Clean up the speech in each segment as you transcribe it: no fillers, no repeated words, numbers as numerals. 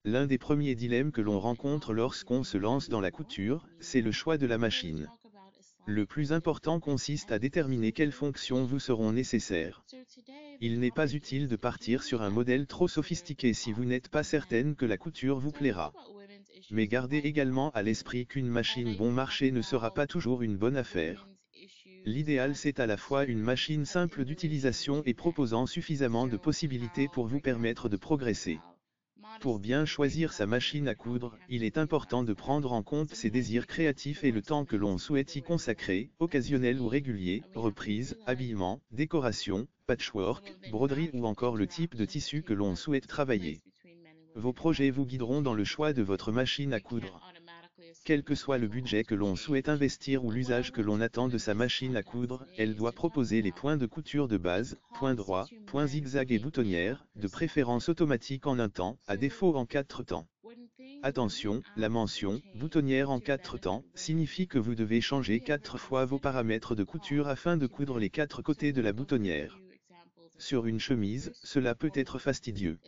L'un des premiers dilemmes que l'on rencontre lorsqu'on se lance dans la couture, c'est le choix de la machine. Le plus important consiste à déterminer quelles fonctions vous seront nécessaires. Il n'est pas utile de partir sur un modèle trop sophistiqué si vous n'êtes pas certaine que la couture vous plaira. Mais gardez également à l'esprit qu'une machine bon marché ne sera pas toujours une bonne affaire. L'idéal c'est à la fois une machine simple d'utilisation et proposant suffisamment de possibilités pour vous permettre de progresser. Pour bien choisir sa machine à coudre, il est important de prendre en compte ses désirs créatifs et le temps que l'on souhaite y consacrer, occasionnel ou régulier, reprise, habillement, décoration, patchwork, broderie ou encore le type de tissu que l'on souhaite travailler. Vos projets vous guideront dans le choix de votre machine à coudre. Quel que soit le budget que l'on souhaite investir ou l'usage que l'on attend de sa machine à coudre, elle doit proposer les points de couture de base, points droits, points zigzag et boutonnières, de préférence automatique en un temps, à défaut en 4 temps. Attention, la mention « boutonnière en 4 temps » signifie que vous devez changer 4 fois vos paramètres de couture afin de coudre les 4 côtés de la boutonnière. Sur une chemise, cela peut être fastidieux.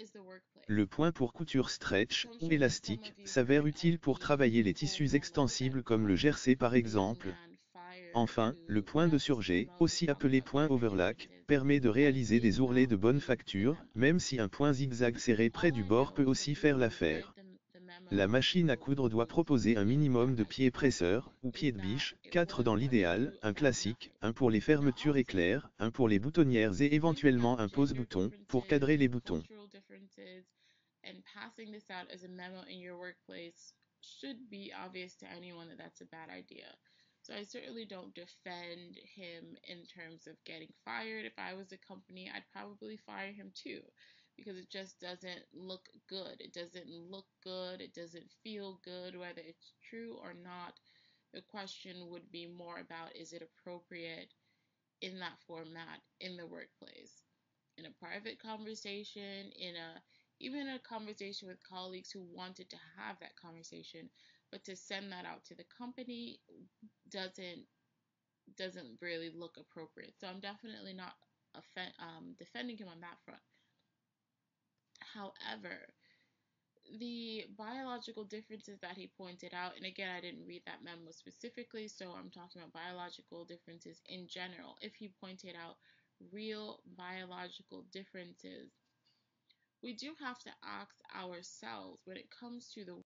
Le point pour couture stretch ou élastique s'avère utile pour travailler les tissus extensibles comme le jersey par exemple. Enfin, le point de surjet, aussi appelé point overlock, permet de réaliser des ourlets de bonne facture, même si un point zigzag serré près du bord peut aussi faire l'affaire. La machine à coudre doit proposer un minimum de pieds presseurs, ou pieds de biche, 4 dans l'idéal, un classique, un pour les fermetures éclairs, un pour les boutonnières et éventuellement un pose-bouton, pour cadrer les boutons. And passing this out as a memo in your workplace should be obvious to anyone that that's a bad idea. So I certainly don't defend him in terms of getting fired. If I was a company, I'd probably fire him too, because it just doesn't look good. It doesn't look good. It doesn't feel good, whether it's true or not. The question would be more about, is it appropriate in that format in the workplace? In a private conversation, even a conversation with colleagues who wanted to have that conversation, but to send that out to the company doesn't really look appropriate. So I'm definitely not defending him on that front. However, the biological differences that he pointed out, and again, I didn't read that memo specifically, so I'm talking about biological differences in general. If he pointed out real biological differences, we do have to ask ourselves when it comes to the